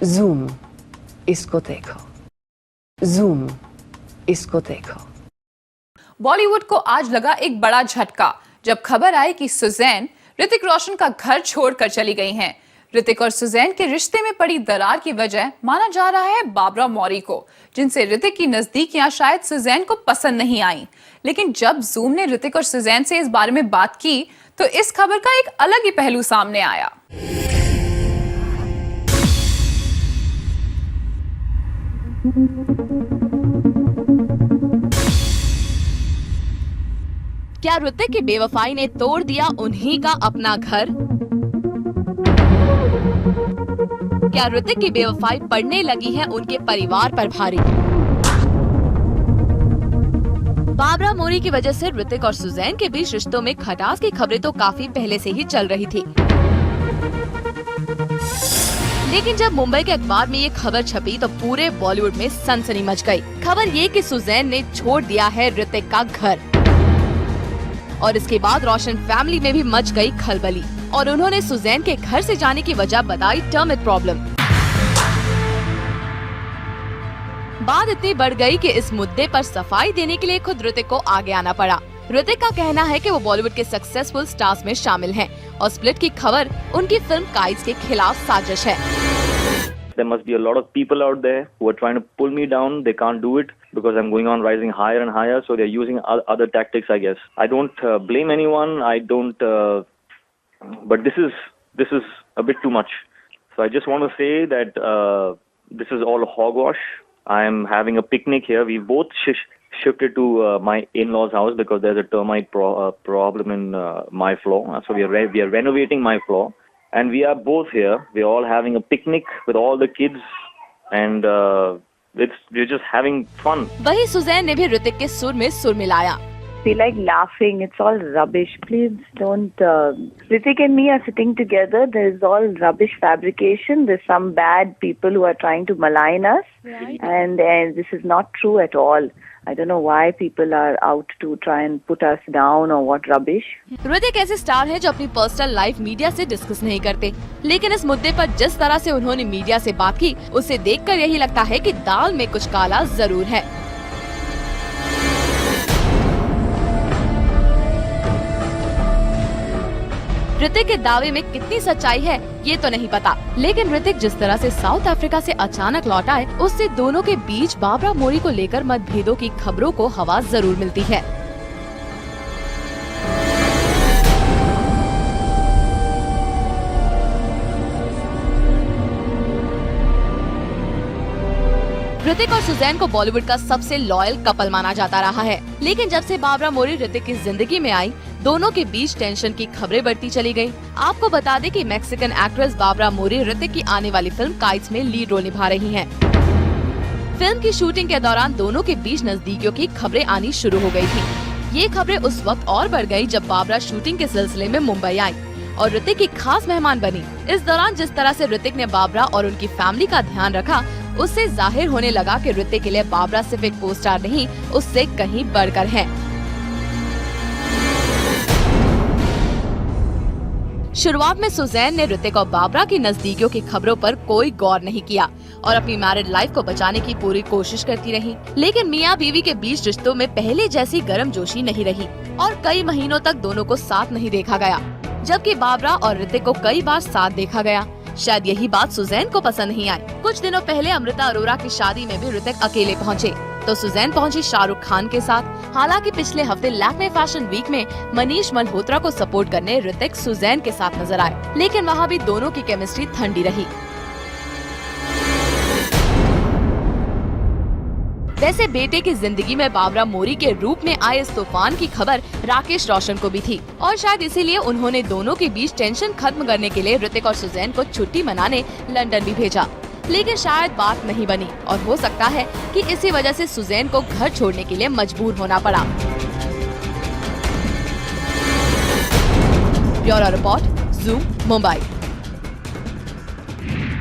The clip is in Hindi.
जूम, इसको देखो। जूम, इसको देखो। बॉलीवुड को आज लगा एक बड़ा झटका जब खबर आई कि सुजैन ऋतिक रोशन का घर छोड़कर चली गई हैं। ऋतिक और सुजैन के रिश्ते में पड़ी दरार की वजह माना जा रहा है बाबरा मौरी को, जिनसे ऋतिक की नजदीकियां शायद सुजैन को पसंद नहीं आई। लेकिन जब जूम ने ऋतिक और सुजैन से इस बारे में बात की तो इस खबर का एक अलग ही पहलू सामने आया। क्या ऋतिक की बेवफाई ने तोड़ दिया उन्हीं का अपना घर? क्या ऋतिक की बेवफाई पड़ने लगी है उनके परिवार पर भारी? बाबरा मौरी की वजह से ऋतिक और सुजैन के बीच रिश्तों में खटास की खबरें तो काफी पहले से ही चल रही थी, लेकिन जब मुंबई के अखबार में ये खबर छपी तो पूरे बॉलीवुड में सनसनी मच गई। खबर ये कि सुजैन ने छोड़ दिया है ऋतिक का घर और इसके बाद रोशन फैमिली में भी मच गई खलबली और उन्होंने सुजैन के घर से जाने की वजह बताई टर्मिट प्रॉब्लम। बात इतनी बढ़ गई कि इस मुद्दे पर सफाई देने के लिए खुद ऋतिक को आगे आना पड़ा। ऋतिक का कहना है कि वो बॉलीवुड के सक्सेसफुल स्टार्स में शामिल हैं और स्प्लिट की खबर उनकी फिल्म काइट्स के खिलाफ साजिश है। There must be a lot of people out there who are trying to pull me down. They can't do it because I'm going on rising higher and higher. So they're using other tactics, I guess. I don't blame anyone. I don't. But this is a bit too much. So I just want to say that this is all hogwash. I am having a picnic here. We both shifted to my in-laws' house because there's a termite problem in my floor. So we are renovating my floor. And we are both here. We're all having a picnic with all the kids, and we're just having fun. वही सुजैन ने भी ऋतिक के सुर में सुर मिलाया। Feel like laughing. It's all rubbish. Please don't. Hrithik and me are sitting together. There's all rubbish fabrication. There's some bad people who are trying to malign us, right. and this is not true at all. I don't know why people are out to try and put us down or what rubbish. Hrithik ऐसे स्टार है जो अपनी पर्सनल लाइफ मीडिया से डिस्कस नहीं करते, लेकिन इस मुद्दे पर जिस तरह से उन्होंने मीडिया से बात की उसे देखकर यही लगता है कि दाल में कुछ काला जरूर है। ऋतिक के दावे में कितनी सच्चाई है ये तो नहीं पता, लेकिन ऋतिक जिस तरह से साउथ अफ्रीका से अचानक लौट आए उससे दोनों के बीच बाबरा मौरी को लेकर मतभेदों की खबरों को हवा जरूर मिलती है। ऋतिक और सुजैन को बॉलीवुड का सबसे लॉयल कपल माना जाता रहा है, लेकिन जब से बाबरा मौरी ऋतिक की जिंदगी में आई दोनों के बीच टेंशन की खबरें बढ़ती चली गयी। आपको बता दें कि मैक्सिकन एक्ट्रेस बाबरा मौरी ऋतिक की आने वाली फिल्म काइट्स में लीड रोल निभा रही हैं। फिल्म की शूटिंग के दौरान दोनों के बीच नजदीकियों की खबरें आनी शुरू हो गयी थी। ये खबरें उस वक्त और बढ़ गयी जब बाबरा शूटिंग के सिलसिले में मुंबई आई और ऋतिक की खास मेहमान बनी। इस दौरान जिस तरह से ऋतिक ने बाबरा और उनकी फैमिली का ध्यान रखा उससे जाहिर होने लगा कि ऋतिक के लिए बाबरा सिर्फ एक को स्टार नहीं उससे कहीं बढ़कर है। शुरुआत में सुजैन ने ऋतिक और बाबरा की नजदीकियों की खबरों पर कोई गौर नहीं किया और अपनी मैरिड लाइफ को बचाने की पूरी कोशिश करती रही, लेकिन मियां बीवी के बीच रिश्तों में पहले जैसी गर्मजोशी नहीं रही और कई महीनों तक दोनों को साथ नहीं देखा गया, जबकि बाबरा और ऋतिक को कई बार साथ देखा गया। शायद यही बात सुजैन को पसंद नहीं आई। कुछ दिनों पहले अमृता अरोरा की शादी में भी ऋतिक अकेले पहुंचे तो सुजैन पहुंची शाहरुख खान के साथ। हालांकि पिछले हफ्ते लैक्मे फैशन वीक में मनीष मल्होत्रा को सपोर्ट करने ऋतिक सुजैन के साथ नजर आए, लेकिन वहां भी दोनों की केमिस्ट्री ठंडी रही। वैसे बेटे की जिंदगी में बाबरा मौरी के रूप में आए इस तूफान की खबर राकेश रोशन को भी थी और शायद इसीलिए उन्होंने दोनों के बीच टेंशन खत्म करने के लिए ऋतिक और सुजैन को छुट्टी मनाने लंदन भी भेजा, लेकिन शायद बात नहीं बनी और हो सकता है कि इसी वजह से सुजैन को घर छोड़ने के लिए मजबूर होना पड़ा। Bureau report, zoom, Mumbai.